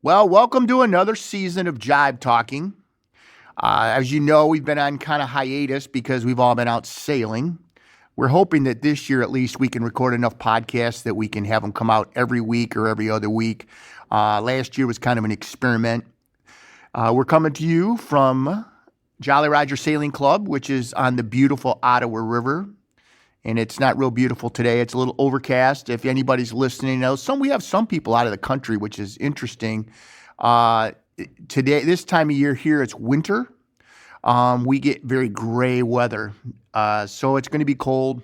Well, welcome to another season of Jive Talking. As you know, we've been on kind of hiatus because we've all been out sailing. We're hoping that this year at least we can record enough podcasts that we can have them come out every week or every other week. Last year was kind of an experiment. We're coming to you from Jolly Roger Sailing Club, which is on the beautiful Ottawa River. And it's not real beautiful today. It's a little overcast. If anybody's listening, we have some people out of the country, which is interesting. Today, this time of year here, it's winter. We get very gray weather. So it's going to be cold.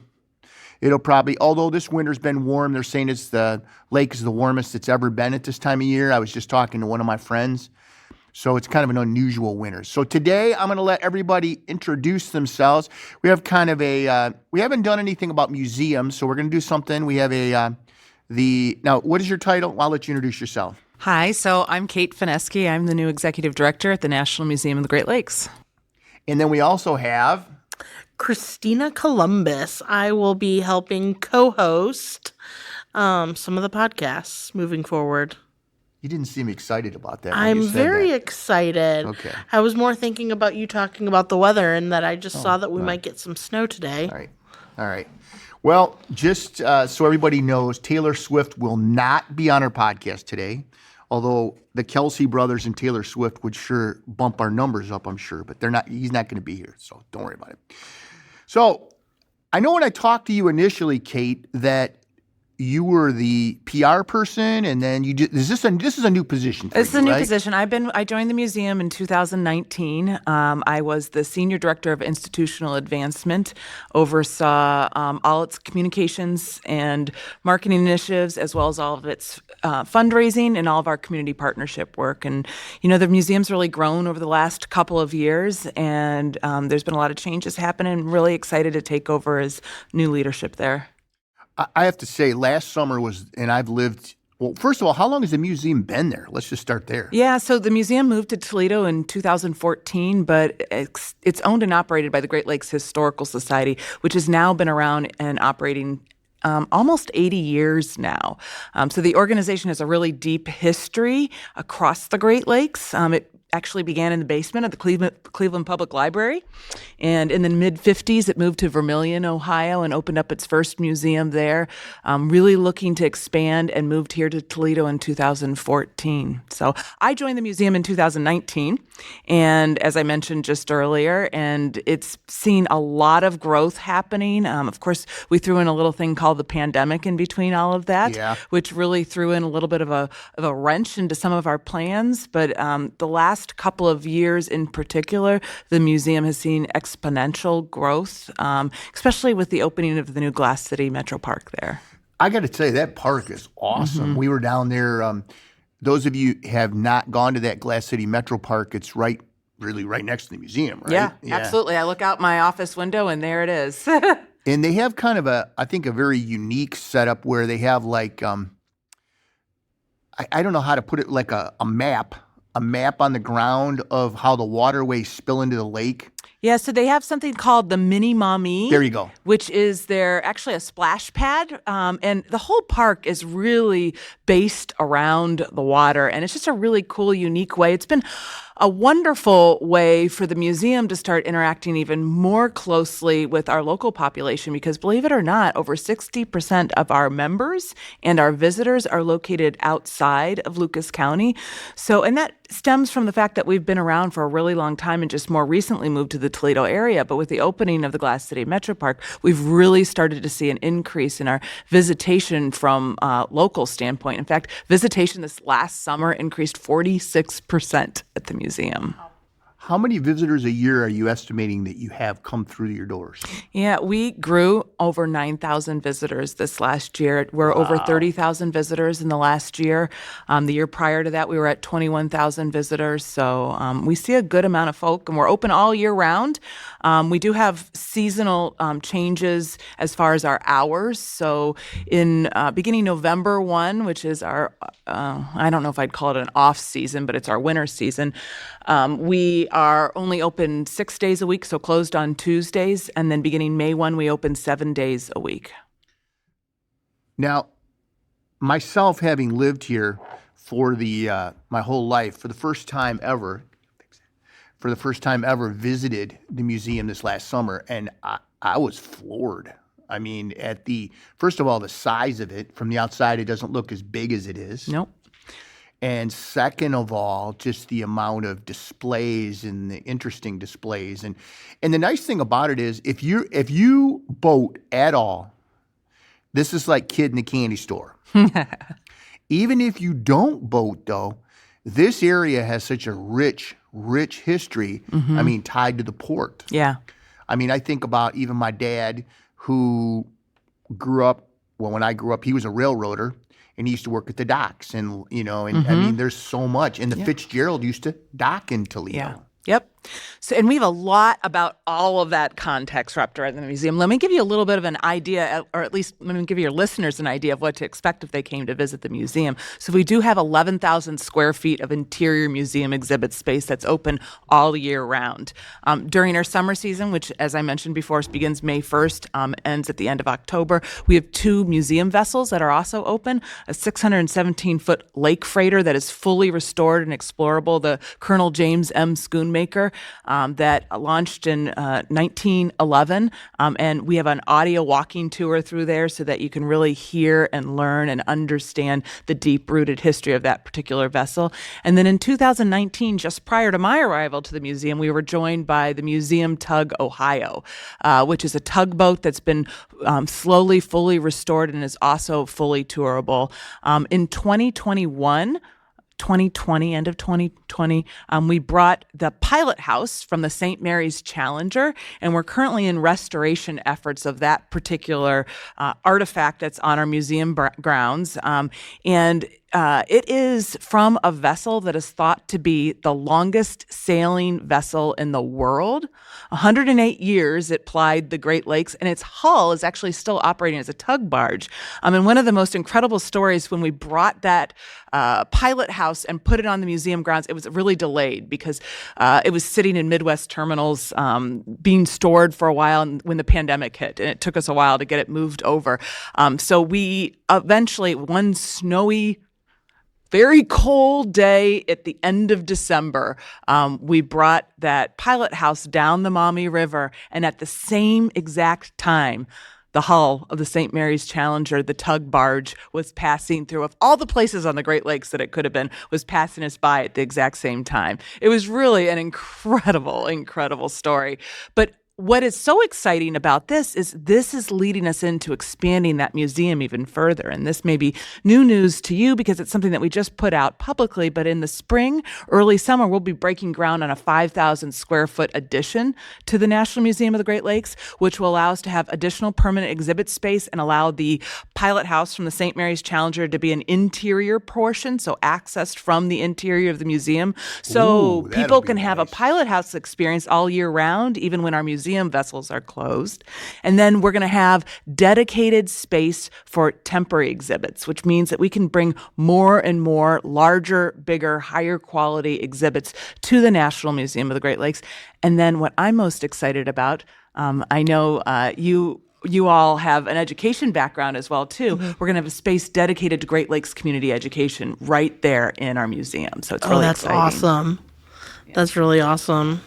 It'll probably, although this winter's been warm, they're saying the lake is the warmest it's ever been at this time of year. I was just talking to one of my friends. So it's kind of an unusual winter. So today I'm going to let everybody introduce themselves. We have kind of we haven't done anything about museums, so we're going to do something. We have now, what is your title? I'll let you introduce yourself. Hi, so I'm Kate Fineske. I'm the new executive director at the National Museum of the Great Lakes. And then we also have Christina Columbus. I will be helping co-host some of the podcasts moving forward. You didn't seem excited about that. I'm very excited. Okay. I was more thinking about you talking about the weather and that I just saw that we might get some snow today. All right. Well, just so everybody knows, Taylor Swift will not be on our podcast today, although the Kelsey brothers and Taylor Swift would sure bump our numbers up, I'm sure, but he's not going to be here, so don't worry about it. So I know when I talked to you initially, Kate, that you were the PR person, and then this is a new position for you, It's a new right? position. I joined the museum in 2019. I was the senior director of institutional advancement, oversaw all its communications and marketing initiatives, as well as all of its fundraising and all of our community partnership work. And, the museum's really grown over the last couple of years, and there's been a lot of changes happening. I'm really excited to take over as new leadership there. I have to say, last summer first of all, how long has the museum been there? Let's just start there. Yeah, so the museum moved to Toledo in 2014, but it's owned and operated by the Great Lakes Historical Society, which has now been around and operating almost 80 years now. So the organization has a really deep history across the Great Lakes. It actually began in the basement of the Cleveland Public Library. And in the mid-'50s, it moved to Vermilion, Ohio, and opened up its first museum there, really looking to expand, and moved here to Toledo in 2014. So I joined the museum in 2019, and as I mentioned just earlier, and it's seen a lot of growth happening. Of course, we threw in a little thing called the pandemic in between all of that, which really threw in a little bit of a wrench into some of our plans. But the last couple of years in particular, the museum has seen exponential growth, especially with the opening of the new Glass City Metro Park there. I got to tell you, that park is awesome. Mm-hmm. We were down there. Those of you have not gone to that Glass City Metro Park, it's really right next to the museum, right? Yeah, absolutely. I look out my office window and there it is. And they have kind of I think a very unique setup where they have like, I don't know how to put it, like a map on the ground of how the waterways spill into the lake. Yeah, so they have something called the Mini Mommy. There you go. Which is actually a splash pad. And the whole park is really based around the water. And it's just a really cool, unique way. It's been a wonderful way for the museum to start interacting even more closely with our local population because, believe it or not, over 60% of our members and our visitors are located outside of Lucas County. And that stems from the fact that we've been around for a really long time and just more recently moved to the Toledo area. But with the opening of the Glass City Metro Park, we've really started to see an increase in our visitation from a local standpoint. In fact, visitation this last summer increased 46% at the museum. How many visitors a year are you estimating that you have come through your doors? Yeah, we grew over 9,000 visitors this last year. We're over 30,000 visitors in the last year. The year prior to that, we were at 21,000 visitors. So we see a good amount of folk, and we're open all year round. We do have seasonal changes as far as our hours. So in beginning November 1, which is our, I don't know if I'd call it an off season, but it's our winter season, we are only open 6 days a week, so closed on Tuesdays. And then beginning May 1, we open 7 days a week. Now, myself having lived here for my whole life, for the first time ever, visited the museum this last summer, and I was floored. I mean, first of all, the size of it. From the outside, it doesn't look as big as it is. Nope. And second of all, just the amount of displays and the interesting displays. And the nice thing about it is if you boat at all, this is like kid in the candy store. Even if you don't boat, though, this area has such a rich history, I mean, tied to the port. Yeah. I mean, I think about even my dad, who grew up, when I grew up, he was a railroader, and he used to work at the docks. And, I mean, there's so much. And the Fitzgerald used to dock in Toledo. Yeah. Yep. So, and we have a lot about all of that context wrapped around the museum. Let me give you a little bit of an idea, or at least let me give your listeners an idea of what to expect if they came to visit the museum. So we do have 11,000 square feet of interior museum exhibit space that's open all year round. During our summer season, which, as I mentioned before, begins May 1st, ends at the end of October, we have 2 museum vessels that are also open, a 617-foot lake freighter that is fully restored and explorable, the Colonel James M. Schoonmaker, that launched in 1911, and we have an audio walking tour through there so that you can really hear and learn and understand the deep-rooted history of that particular vessel. And then in 2019, just prior to my arrival to the museum, we were joined by the Museum Tug Ohio, which is a tugboat that's been slowly fully restored and is also fully tourable. In 2020, end of 2020, we brought the pilot house from the St. Mary's Challenger, and we're currently in restoration efforts of that particular artifact that's on our museum grounds. It is from a vessel that is thought to be the longest sailing vessel in the world. 108 years it plied the Great Lakes, and its hull is actually still operating as a tug barge. And one of the most incredible stories, when we brought that pilot house and put it on the museum grounds, it was really delayed because it was sitting in Midwest terminals, being stored for a while when the pandemic hit, and it took us a while to get it moved over. So we eventually, one snowy, very cold day at the end of December, we brought that pilot house down the Maumee River, and at the same exact time, the hull of the St. Mary's Challenger, the tug barge, was passing through. Of all the places on the Great Lakes that it could have been, was passing us by at the exact same time. It was really an incredible story. But what is so exciting about this is leading us into expanding that museum even further. And this may be new news to you because it's something that we just put out publicly. But in the spring, early summer, we'll be breaking ground on a 5,000 square foot addition to the National Museum of the Great Lakes, which will allow us to have additional permanent exhibit space and allow the pilot house from the St. Mary's Challenger to be an interior portion, so accessed from the interior of the museum. So people can have a pilot house experience all year round, even when our museum vessels are closed. And then we're going to have dedicated space for temporary exhibits, which means that we can bring more and more larger, bigger, higher quality exhibits to the National Museum of the Great Lakes. And then what I'm most excited about, I know you all have an education background as well, too. Mm-hmm. We're going to have a space dedicated to Great Lakes community education right there in our museum. So it's really exciting. Awesome. Yeah. That's really awesome.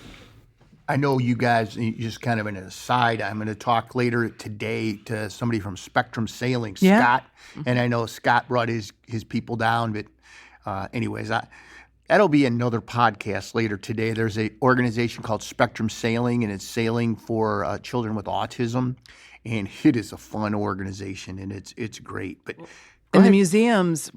I know you guys, just kind of an aside, I'm going to talk later today to somebody from Spectrum Sailing, Scott, and I know Scott brought his people down, but anyways, that'll be another podcast later today. There's an organization called Spectrum Sailing, and it's sailing for children with autism, and it is a fun organization, and it's great. But and the museum's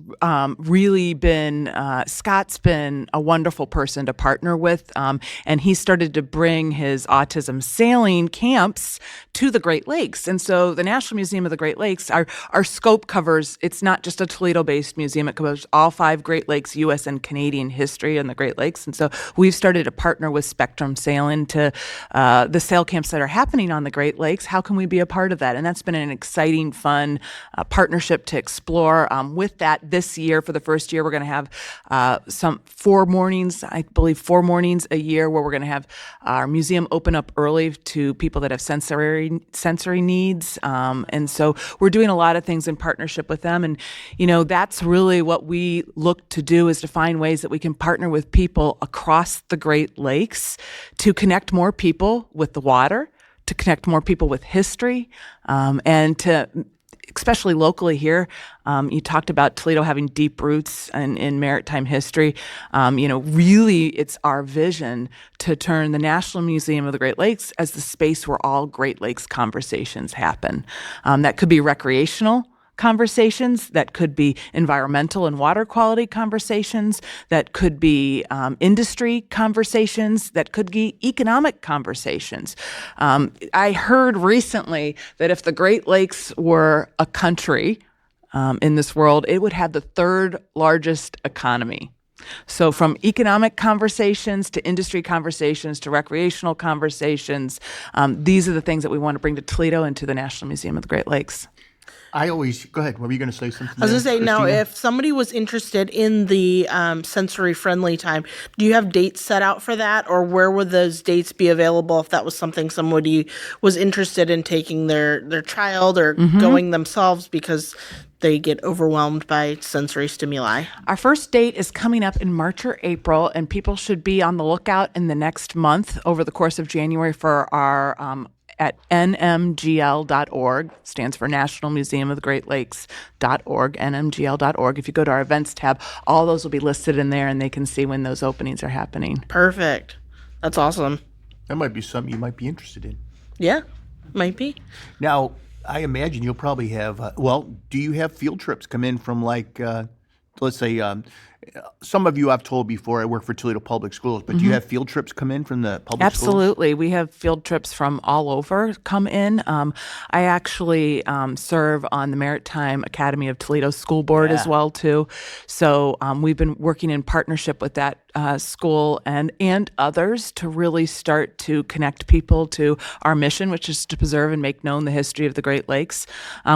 really been, Scott's been a wonderful person to partner with, and he started to bring his autism sailing camps to the Great Lakes. And so the National Museum of the Great Lakes, our scope covers, it's not just a Toledo-based museum, it covers all 5 Great Lakes, U.S. and Canadian history in the Great Lakes. And so we've started to partner with Spectrum Sailing to the sail camps that are happening on the Great Lakes. How can we be a part of that? And that's been an exciting, fun partnership to explore explore. With that, this year, for the first year, we're going to have 4 mornings, I believe 4 mornings a year, where we're going to have our museum open up early to people that have sensory needs. And so we're doing a lot of things in partnership with them. And, that's really what we look to do, is to find ways that we can partner with people across the Great Lakes to connect more people with the water, to connect more people with history, and to, especially locally here, you talked about Toledo having deep roots in maritime history. Really, it's our vision to turn the National Museum of the Great Lakes as the space where all Great Lakes conversations happen. That could be recreational conversations, that could be environmental and water quality conversations, that could be industry conversations, that could be economic conversations. I heard recently that if the Great Lakes were a country in this world, it would have the 3rd largest economy. So from economic conversations to industry conversations to recreational conversations, these are the things that we want to bring to Toledo and to the National Museum of the Great Lakes. Go ahead. Were you going to say something? I was going to say, now, Christina? if somebody was interested in the sensory-friendly time, do you have dates set out for that, or where would those dates be available if that was something somebody was interested in taking their child or going themselves because they get overwhelmed by sensory stimuli? Our first date is coming up in March or April, and people should be on the lookout in the next month over the course of January for our at nmgl.org, stands for National Museum of the Great Lakes.org, nmgl.org. If you go to our events tab, all those will be listed in there, and they can see when those openings are happening. Perfect. That's awesome. That might be something you might be interested in. Yeah, might be. Now, I imagine you'll probably have, do you have field trips come in from let's say, some of you I've told before I work for Toledo Public Schools, but do you have field trips come in from the public schools? Absolutely. We have field trips from all over come in. I actually serve on the Maritime Academy of Toledo School Board as well, too. So we've been working in partnership with that school and others to really start to connect people to our mission, which is to preserve and make known the history of the Great Lakes.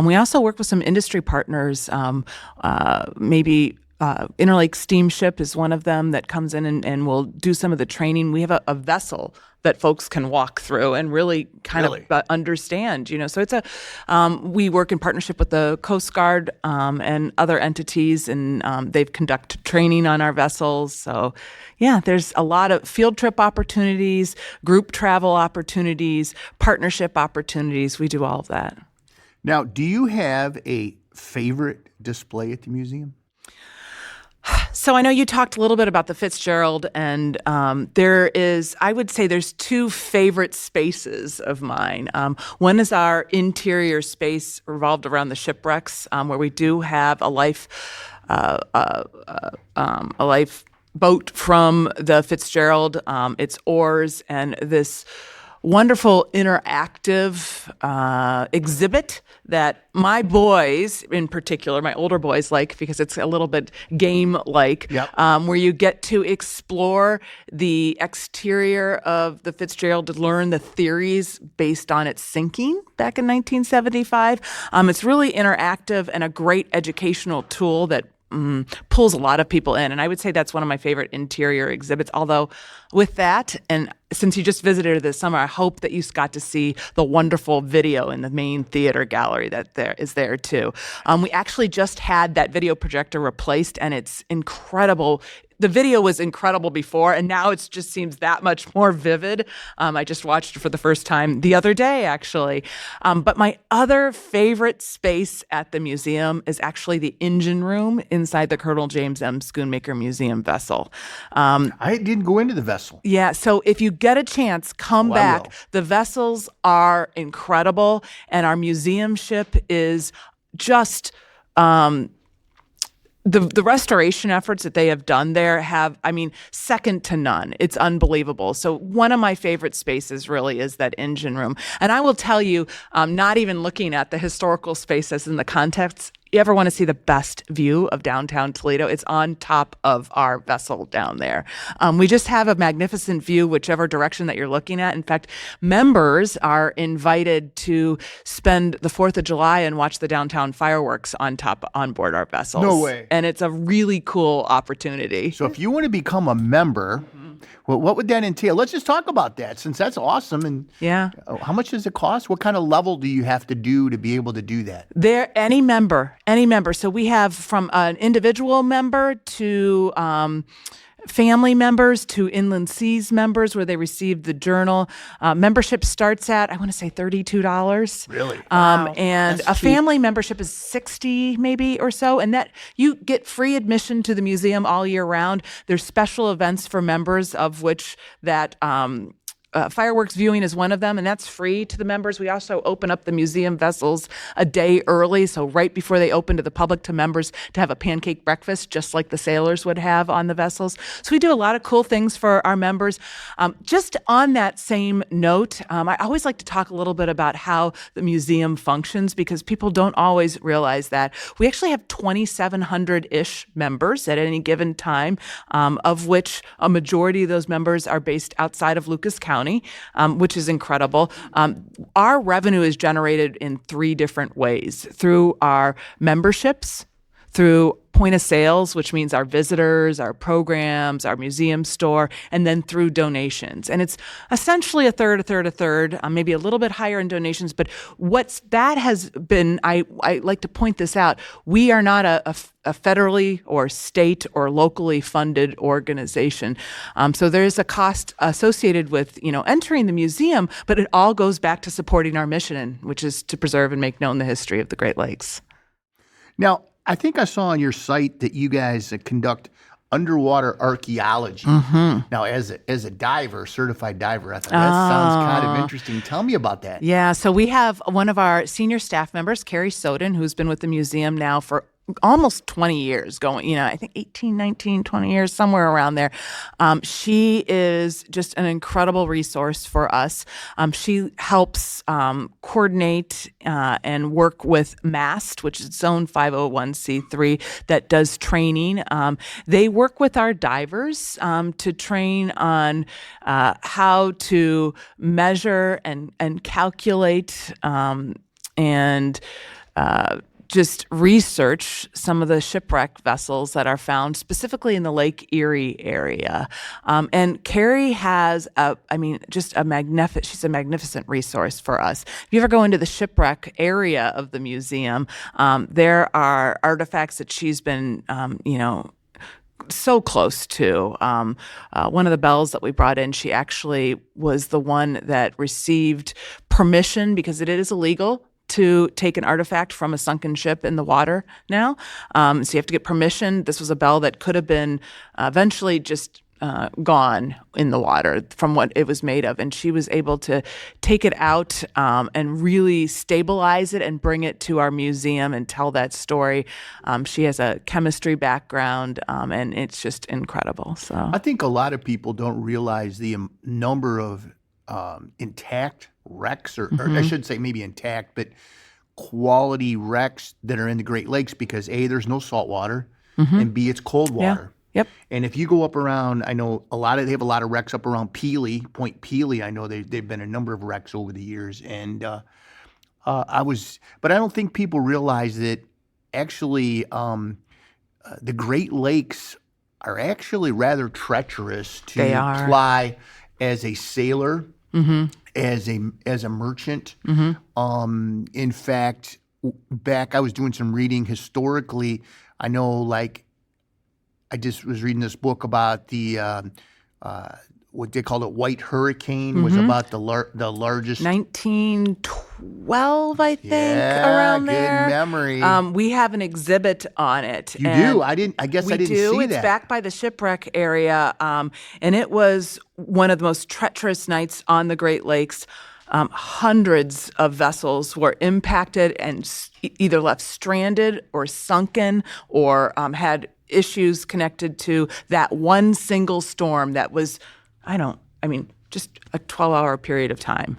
We also work with some industry partners, maybe Interlake Steamship is one of them that comes in and will do some of the training. We have a vessel that folks can walk through and really kind of understand, So it's we work in partnership with the Coast Guard and other entities, and they've conducted training on our vessels. So yeah, there's a lot of field trip opportunities, group travel opportunities, partnership opportunities. We do all of that. Now, do you have a favorite display at the museum? So I know you talked a little bit about the Fitzgerald, and I would say there's 2 favorite spaces of mine. One is our interior space revolved around the shipwrecks, where we do have a lifeboat from the Fitzgerald, its oars, and this wonderful interactive exhibit that my boys, in particular, my older boys, like because it's a little bit game-like, where you get to explore the exterior of the Fitzgerald to learn the theories based on its sinking back in 1975. It's really interactive and a great educational tool that pulls a lot of people in. And I would say that's one of my favorite interior exhibits. Although with that, and since you just visited this summer, I hope that you got to see the wonderful video in the main theater gallery that there is there too. We actually just had that video projector replaced, and it's incredible. The video was incredible before, and now it just seems that much more vivid. I just watched it for the first time the other day, actually. But my other favorite space at the museum is actually the engine room inside the Colonel James M. Schoonmaker Museum vessel. I didn't go into the vessel. Yeah, so if you get a chance, come back. The vessels are incredible, and our museum ship is just the restoration efforts that they have done there have, second to none. It's unbelievable. So one of my favorite spaces really is that engine room. And I will tell you, not even looking at the historical spaces in the context, ever want to see the best view of downtown Toledo, it's on top of our vessel down there. We just have a magnificent view, whichever direction that you're looking at. In fact, members are invited to spend the 4th of July and watch the downtown fireworks on board our vessels. No way. And it's a really cool opportunity. So if you want to become a member, well, what would that entail? Let's just talk about that, since that's awesome. And Yeah. how much does it cost? What kind of level do you have to do to be able to do that? Any member. So we have from an individual member to family members to Inland Seas members, where they receive the journal. Membership starts at, I want to say, $32. Really? And That's a cheap. family membership is $60 maybe or so. And that you get free admission to the museum all year round. There's special events for members, of which that fireworks viewing is one of them, and that's free to the members. We also open up the museum vessels a day early, so right before they open to the public, to members, to have a pancake breakfast, just like the sailors would have on the vessels. So we do a lot of cool things for our members. Just on that same note, I always like to talk a little bit about how the museum functions, because people don't always realize that. We actually have 2,700-ish members at any given time, of which a majority of those members are based outside of Lucas County. Which is incredible. Our revenue is generated in 3 different ways: through our memberships, through point of sales, which means our visitors, our programs, our museum store, and then through donations. And it's essentially a third, maybe a little bit higher in donations. But that has been, I like to point this out, we are not a federally or state or locally funded organization. So there is a cost associated with, entering the museum, but it all goes back to supporting our mission, which is to preserve and make known the history of the Great Lakes. Now, I think I saw on your site that you guys conduct underwater archaeology. Now, as a diver, certified diver, I thought that sounds kind of interesting. Tell me about that. Yeah, so we have one of our senior staff members, Carrie Soden, who's been with the museum now for almost 20 years, I think 18, 19, 20 years, somewhere around there. She is just an incredible resource for us. She helps coordinate and work with MAST, which is its own 501c3 that does training. They work with our divers to train on how to measure and calculate and just research some of the shipwreck vessels that are found specifically in the Lake Erie area. And Carrie has she's a magnificent resource for us. If you ever go into the shipwreck area of the museum, there are artifacts that she's been, so close to. One of the bells that we brought in, she actually was the one that received permission, because it is illegal to take an artifact from a sunken ship in the water now. So you have to get permission. This was a bell that could have been eventually just gone in the water from what it was made of. And she was able to take it out and really stabilize it and bring it to our museum and tell that story. She has a chemistry background, and it's just incredible. So I think a lot of people don't realize the number of intact wrecks, or I should say maybe intact, but quality wrecks that are in the Great Lakes, because A, there's no salt water, and B, it's cold water. Yep. And if you go up around, I know they have a lot of wrecks up around Point Peely. I know they've been a number of wrecks over the years. And but I don't think people realize that actually the Great Lakes are actually rather treacherous to fly as a sailor, as a merchant. In fact, back I was doing some reading historically. I know, I just was reading this book about the what they called it, White Hurricane, was about the largest. 1912, I think, around there. Good memory. We have an exhibit on it. You do? I guess I didn't see that. It's back by the shipwreck area, and it was one of the most treacherous nights on the Great Lakes. Hundreds of vessels were impacted and either left stranded or sunken, or had issues connected to that one single storm that was, just a 12-hour period of time.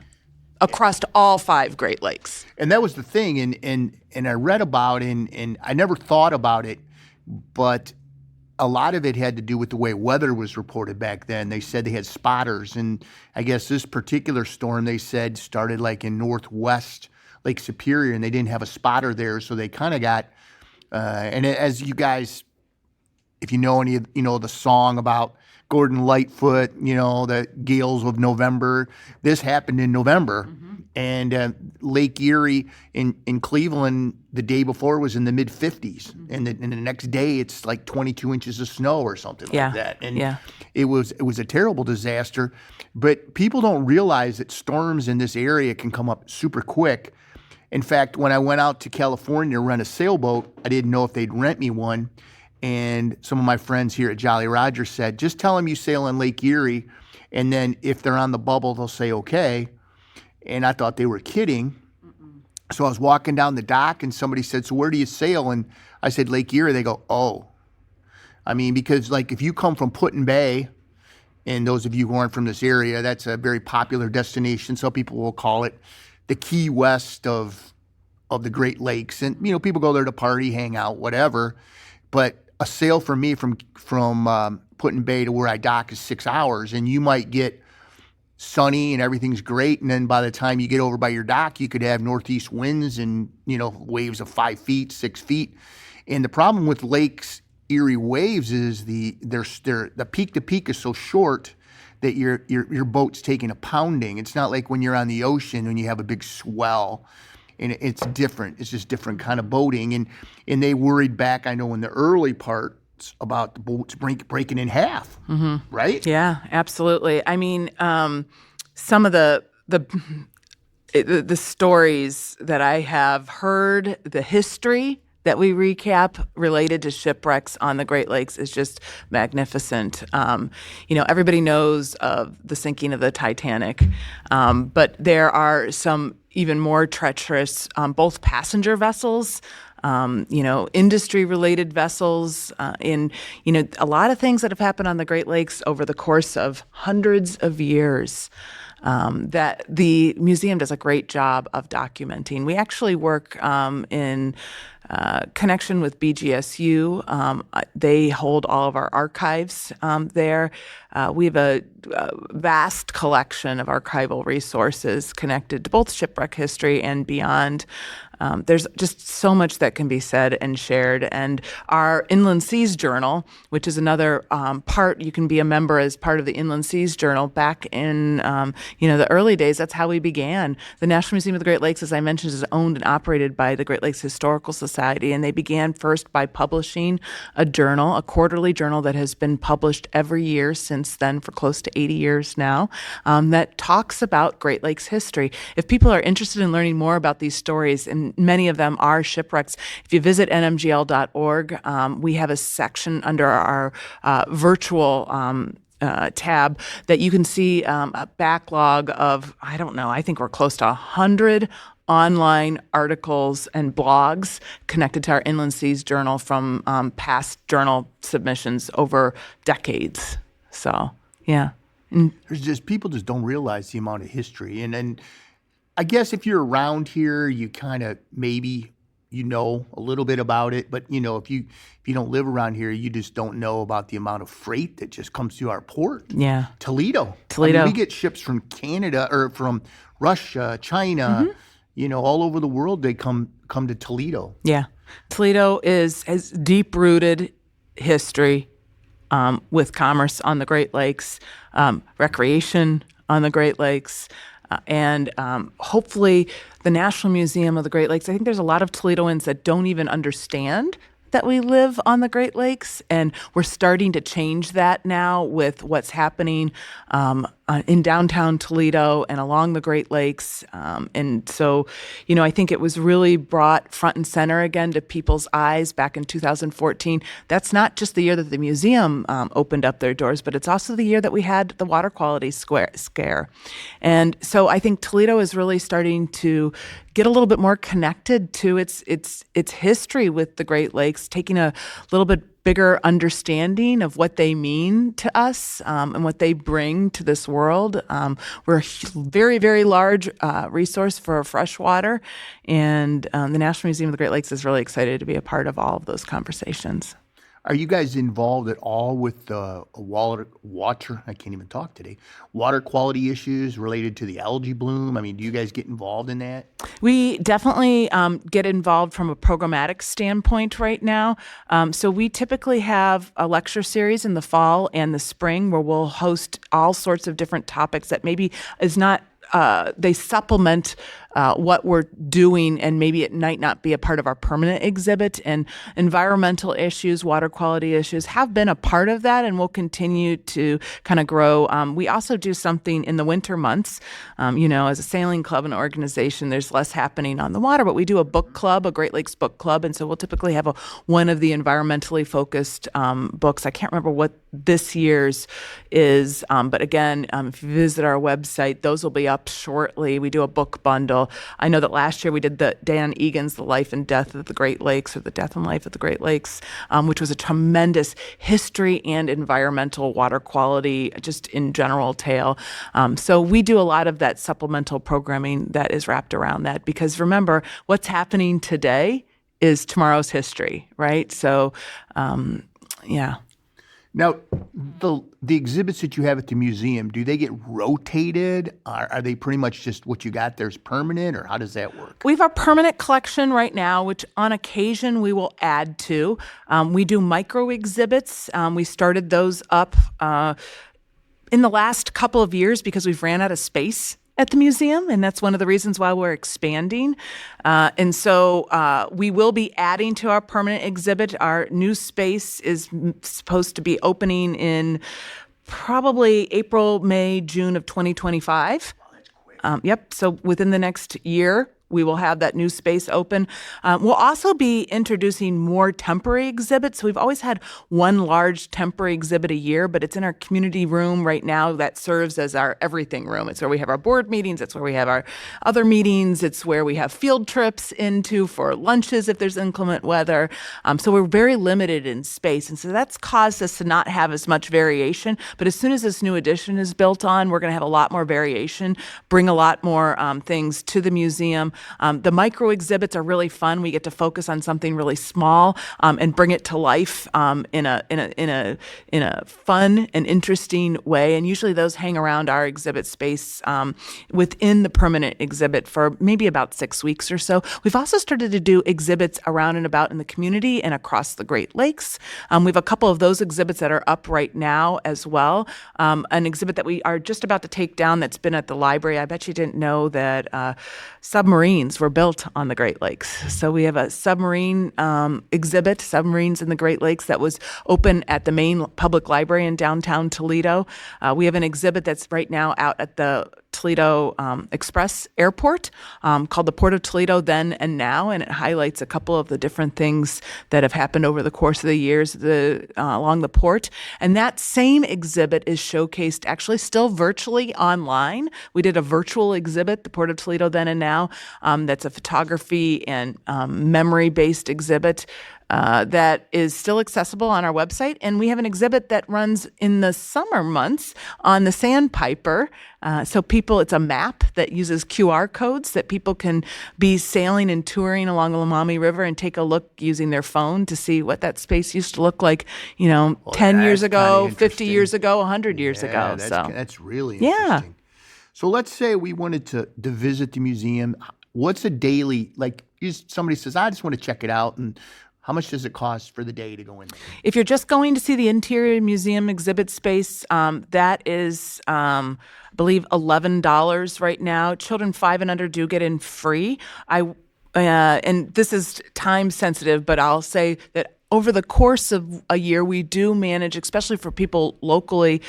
across all 5 Great Lakes. And that was the thing, and I read about it, and I never thought about it, but a lot of it had to do with the way weather was reported back then. They said they had spotters, and I guess this particular storm, they said, started like in northwest Lake Superior, and they didn't have a spotter there, so they kind of got, and as you guys, if you know any of, the song about Gordon Lightfoot, the gales of November, this happened in November. And Lake Erie in Cleveland the day before was in the mid 50s, and the next day it's like 22 inches of snow or something like that. And it was a terrible disaster. But people don't realize that storms in this area can come up super quick. In fact, when I went out to California to rent a sailboat, I didn't know if they'd rent me one. And some of my friends here at Jolly Roger said, just tell them you sail on Lake Erie, and then if they're on the bubble, they'll say okay. And I thought they were kidding. So I was walking down the dock, and somebody said, so where do you sail? And I said, Lake Erie. They go, oh. I mean, because like if you come from Put-in Bay, and those of you who aren't from this area, that's a very popular destination. Some people will call it the Key West of the Great Lakes. And, people go there to party, hang out, whatever. But a sail for me from Put-in Bay to where I dock is 6 hours, and you might get sunny and everything's great, and then by the time you get over by your dock, you could have northeast winds and waves of 5 feet, 6 feet. And the problem with Lakes Erie waves is the peak to peak is so short that your boat's taking a pounding. It's not like when you're on the ocean when you have a big swell. And it's different. It's just different kind of boating. And they worried back, I know, in the early parts about the boats breaking in half, right? Yeah, absolutely. I mean, some of the stories that I have heard, the history that we recap related to shipwrecks on the Great Lakes is just magnificent. Everybody knows of the sinking of the Titanic, but there are some even more treacherous, both passenger vessels, industry-related vessels, a lot of things that have happened on the Great Lakes over the course of hundreds of years. That the museum does a great job of documenting. We actually work in connection with BGSU. They hold all of our archives there. We have a vast collection of archival resources connected to both shipwreck history and beyond. There's just so much that can be said and shared. And our Inland Seas Journal, which is another part, you can be a member as part of the Inland Seas Journal. Back in the early days, that's how we began. The National Museum of the Great Lakes, as I mentioned, is owned and operated by the Great Lakes Historical Society. And they began first by publishing a journal, a quarterly journal that has been published every year since then for close to 80 years now, that talks about Great Lakes history. If people are interested in learning more about these stories, and many of them are shipwrecks, if you visit nmgl.org, we have a section under our virtual tab that you can see a backlog of, I think we're close to 100 online articles and blogs connected to our Inland Seas Journal from past journal submissions over decades. So, yeah. There's just, people just don't realize the amount of history. And I guess if you're around here, you kind of maybe a little bit about it. But, if you don't live around here, you just don't know about the amount of freight that just comes through our port. Yeah. Toledo. I mean, we get ships from Canada or from Russia, China, all over the world. They come to Toledo. Yeah. Toledo has deep-rooted history with commerce on the Great Lakes, recreation on the Great Lakes, and hopefully the National Museum of the Great Lakes. I think there's a lot of Toledoans that don't even understand that we live on the Great Lakes, and we're starting to change that now with what's happening in downtown Toledo and along the Great Lakes. And so, I think it was really brought front and center again to people's eyes back in 2014. That's not just the year that the museum opened up their doors, but it's also the year that we had the water quality scare. And so I think Toledo is really starting to get a little bit more connected to its history with the Great Lakes, taking a little bit bigger understanding of what they mean to us and what they bring to this world. We're a very, very large resource for freshwater, and the National Museum of the Great Lakes is really excited to be a part of all of those conversations. Are you guys involved at all with I can't even talk today, water quality issues related to the algae bloom? I mean, do you guys get involved in that? We definitely get involved from a programmatic standpoint right now. So we typically have a lecture series in the fall and the spring where we'll host all sorts of different topics that maybe is not they supplement what we're doing, and maybe it might not be a part of our permanent exhibit. And environmental issues, water quality issues have been a part of that, and will continue to kind of grow. We also do something in the winter months. As a sailing club and organization, there's less happening on the water, but we do a book club, a Great Lakes book club, and so we'll typically have one of the environmentally focused books. I can't remember what this year's is, but again, if you visit our website, those will be up shortly. We do a book bundle. I know that last year we did the Dan Egan's The Life and Death of the Great Lakes, or The Death and Life of the Great Lakes, which was a tremendous history and environmental water quality, just in general tale. So we do a lot of that supplemental programming that is wrapped around that, because remember, what's happening today is tomorrow's history, right? So, yeah. Now, the exhibits that you have at the museum, do they get rotated? Are they pretty much just what you got there's permanent, or how does that work? We have our permanent collection right now, which on occasion we will add to. We do micro exhibits. We started those up in the last couple of years because we've ran out of space at the museum, and that's one of the reasons why we're expanding. And so we will be adding to our permanent exhibit. Our new space is supposed to be opening in probably April, May, June of 2025. Oh, that's quick. Yep. So within the next year, we will have that new space open. We'll also be introducing more temporary exhibits. So we've always had one large temporary exhibit a year, but it's in our community room right now that serves as our everything room. It's where we have our board meetings. It's where we have our other meetings. It's where we have field trips into for lunches if there's inclement weather. So we're very limited in space. And so that's caused us to not have as much variation. But as soon as this new addition is built on, we're going to have a lot more variation, bring a lot more things to the museum. The micro exhibits are really fun. We get to focus on something really small and bring it to life in a fun and interesting way. And usually those hang around our exhibit space within the permanent exhibit for maybe about 6 weeks or so. We've also started to do exhibits around and about in the community and across the Great Lakes. We have a couple of those exhibits that are up right now as well. An exhibit that we are just about to take down that's been at the library. I bet you didn't know that submarines were built on the Great Lakes. So we have a submarine exhibit, submarines in the Great Lakes, that was open at the main public library in downtown Toledo. We have an exhibit that's right now out at the Toledo Express Airport called the Port of Toledo Then and Now, and it highlights a couple of the different things that have happened over the course of the years along the port. And that same exhibit is showcased actually still virtually online. We did a virtual exhibit, the Port of Toledo Then and Now, that's a photography and memory-based exhibit that is still accessible on our website. And we have an exhibit that runs in the summer months on the Sandpiper. So it's a map that uses QR codes that people can be sailing and touring along the Lamami River and take a look using their phone to see what that space used to look like, 10 years ago, 50 years ago, 100 years ago. That's really interesting. So let's say we wanted to visit the museum. What's a daily, somebody says, I just want to check it out, and how much does it cost for the day to go in? If you're just going to see the interior museum exhibit space, that is, I believe, $11 right now. Children 5 and under do get in free. And this is time sensitive, but I'll say that over the course of a year, we do manage, especially for people locally,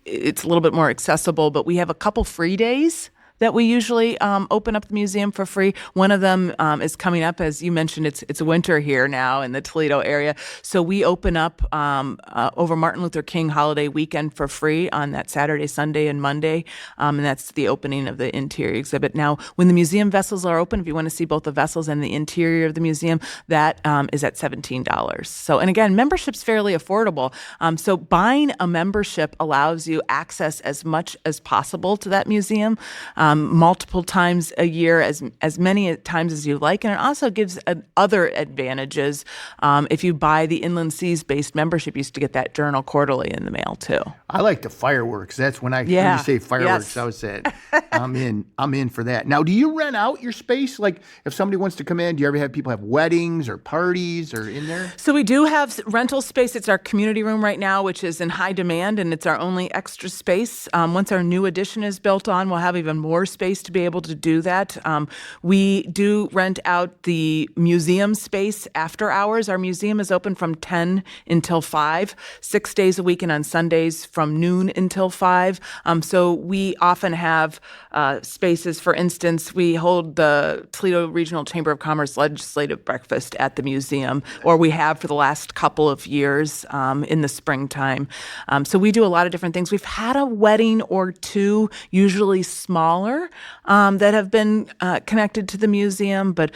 it's a little bit more accessible, but we have a couple free days that we usually open up the museum for free. One of them is coming up, as you mentioned. It's winter here now in the Toledo area, so we open up over Martin Luther King holiday weekend for free on that Saturday, Sunday, and Monday, and that's the opening of the interior exhibit. Now, when the museum vessels are open, if you want to see both the vessels and the interior of the museum, that is at $17. So, and again, membership's fairly affordable. So buying a membership allows you access as much as possible to that museum, multiple times a year, as many times as you like. And it also gives other advantages. If you buy the Inland Seas-based membership, you used to get that journal quarterly in the mail, too. I like the fireworks. That's when when you say fireworks, I was saying, I'm in for that. Now, do you rent out your space? Like, if somebody wants to come in, do you ever have people have weddings or parties or in there? So we do have rental space. It's our community room right now, which is in high demand, and it's our only extra space. Once our new addition is built on, we'll have even more space to be able to do that. We do rent out the museum space after hours. Our museum is open from 10 until 5, 6 days a week, and on Sundays from noon until 5. So we often have spaces. For instance, we hold the Toledo Regional Chamber of Commerce legislative breakfast at the museum, or we have for the last couple of years in the springtime. So we do a lot of different things. We've had a wedding or two, usually smaller, that have been connected to the museum. But,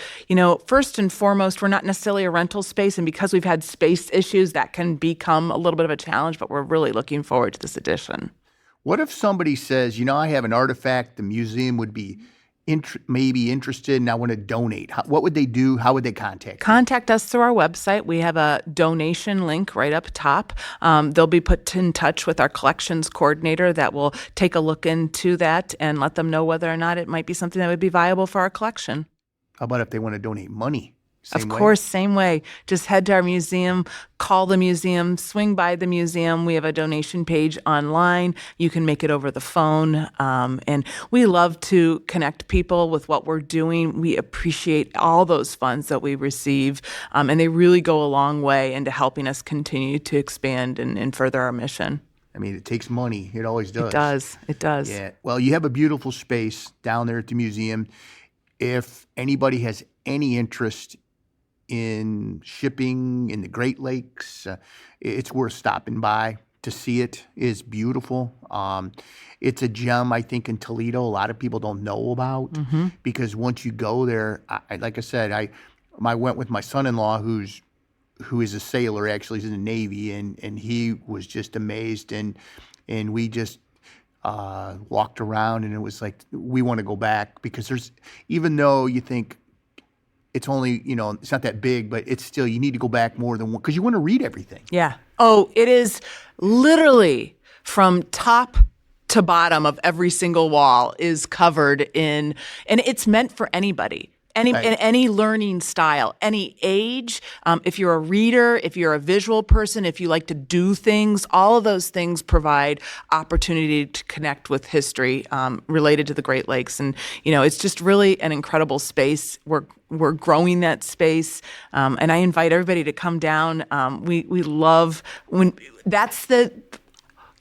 first and foremost, we're not necessarily a rental space. And because we've had space issues, that can become a little bit of a challenge. But we're really looking forward to this addition. What if somebody says, I have an artifact, the museum would be maybe interested, and I want to donate? What would they do? How would they contact you? Contact us through our website. We have a donation link right up top. They'll be put in touch with our collections coordinator that will take a look into that and let them know whether or not it might be something that would be viable for our collection. How about if they want to donate money? Same way? Course, same way. Just head to our museum, call the museum, swing by the museum. We have a donation page online. You can make it over the phone. And we love to connect people with what we're doing. We appreciate all those funds that we receive, and they really go a long way into helping us continue to expand and further our mission. I mean, it takes money. It always does. It does. Yeah. Well, you have a beautiful space down there at the museum. If anybody has any interest in shipping in the Great Lakes, it's worth stopping by to see it. It's beautiful. It's a gem, I think, in Toledo. A lot of people don't know about because once you go there, like I said, I went with my son-in-law who is a sailor. Actually, he's in the Navy, and he was just amazed, and we just walked around, and it was like we want to go back because even though you think it's only, it's not that big, but it's still, you need to go back more than one because you want to read everything. Yeah. Oh, it is literally from top to bottom of every single wall is covered in, and it's meant for anybody. Any learning style, any age, if you're a reader, if you're a visual person, if you like to do things, all of those things provide opportunity to connect with history related to the Great Lakes. And, it's just really an incredible space. We're growing that space, and I invite everybody to come down. We love when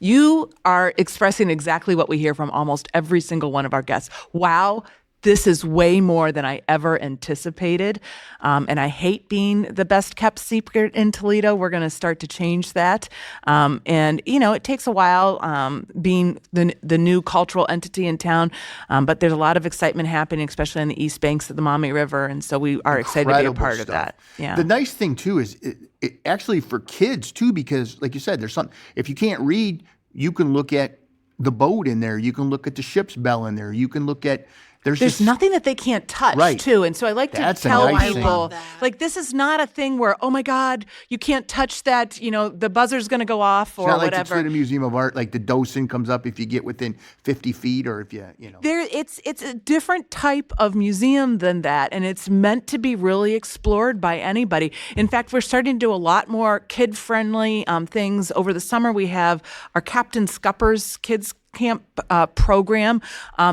you are expressing exactly what we hear from almost every single one of our guests. Wow. This is way more than I ever anticipated, and I hate being the best kept secret in Toledo. We're going to start to change that, and it takes a while being the new cultural entity in town, but there's a lot of excitement happening, especially on the east banks of the Maumee River, and so we are excited to be a part of that. Yeah. The nice thing too is it actually for kids too, because like you said, there's something. If you can't read, you can look at the boat in there. You can look at the ship's bell in there. You can look at. There's nothing that they can't touch, too. And so I like to tell people, this is not a thing where, oh, my God, you can't touch that, the buzzer's going to go off or whatever. It's whatever. Like the Museum of Art, like the docent comes up if you get within 50 feet or if It's a different type of museum than that, and it's meant to be really explored by anybody. In fact, we're starting to do a lot more kid-friendly things. Over the summer, we have our Captain Scupper's Kids Camp program.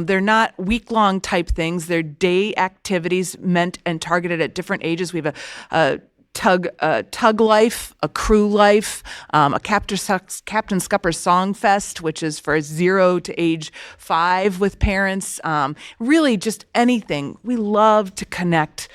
They're not week-long type things. They're day activities meant and targeted at different ages. We have a tug life, a crew life, a Captain Scupper Song Fest, which is for 0 to age 5 with parents. Really, just anything. We love to connect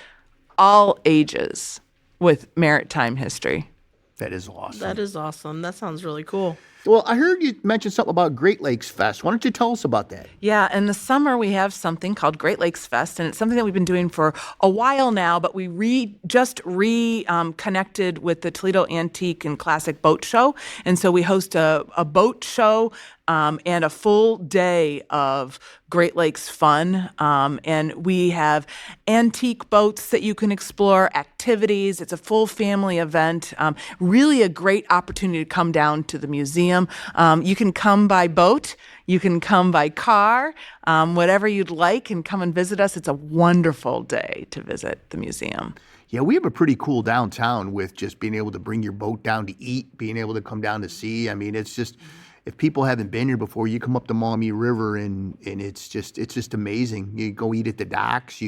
all ages with maritime history. That is awesome. That is awesome. That sounds really cool. Well, I heard you mention something about Great Lakes Fest. Why don't you tell us about that? Yeah, in the summer we have something called Great Lakes Fest, and it's something that we've been doing for a while now, but we just connected with the Toledo Antique and Classic Boat Show, and so we host a boat show and a full day of Great Lakes fun. And we have antique boats that you can explore, activities. It's a full family event. Really a great opportunity to come down to the museum. You can come by boat. You can come by car, whatever you'd like, and come and visit us. It's a wonderful day to visit the museum. Yeah, we have a pretty cool downtown with just being able to bring your boat down to eat, being able to come down to see. I mean, it's just, if people haven't been here before, you come up the Maumee River and it's just amazing. You go eat at the docks.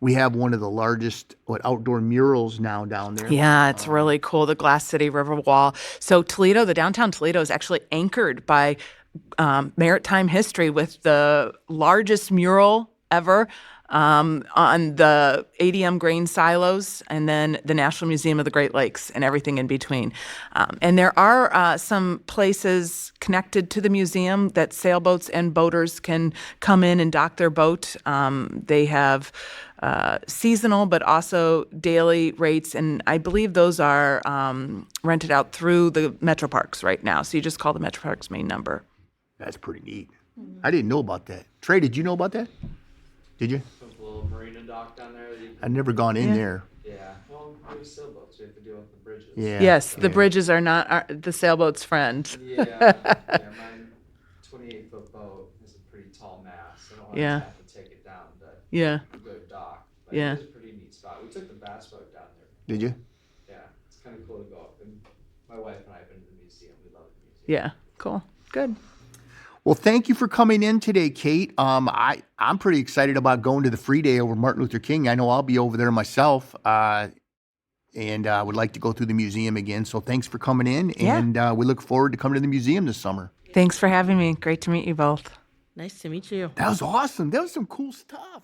We have one of the largest outdoor murals now down there. Yeah, it's really cool, the Glass City River Wall. So Toledo, the downtown Toledo is actually anchored by maritime history with the largest mural ever on the ADM grain silos, and then the National Museum of the Great Lakes and everything in between. And there are some places connected to the museum that sailboats and boaters can come in and dock their boat. They have seasonal but also daily rates, and I believe those are rented out through the Metro Parks right now. So you just call the Metro Parks main number. That's pretty neat. I didn't know about that. Trey, did you know about that? Did you? There's a little marina dock down there. I've never gone in there. Yeah. Well, maybe sailboats. We have to deal with the bridges. Yeah. Yes, the yeah. bridges are not the sailboat's friend. Yeah. Yeah. Mine 28-foot boat has a pretty tall mast. I don't want Yeah. to have to take it down to Yeah. a good dock. But Yeah. It is a pretty neat spot. We took the bass boat down there. Did you? Yeah. It's kind of cool to go up. And my wife and I have been to the museum. We love the museum. Yeah, cool. Good. Well, thank you for coming in today, Kate. I'm pretty excited about going to the Free Day over Martin Luther King. I know I'll be over there myself, and would like to go through the museum again. So thanks for coming in, Yeah. and we look forward to coming to the museum this summer. Thanks for having me. Great to meet you both. Nice to meet you. That was awesome. That was some cool stuff.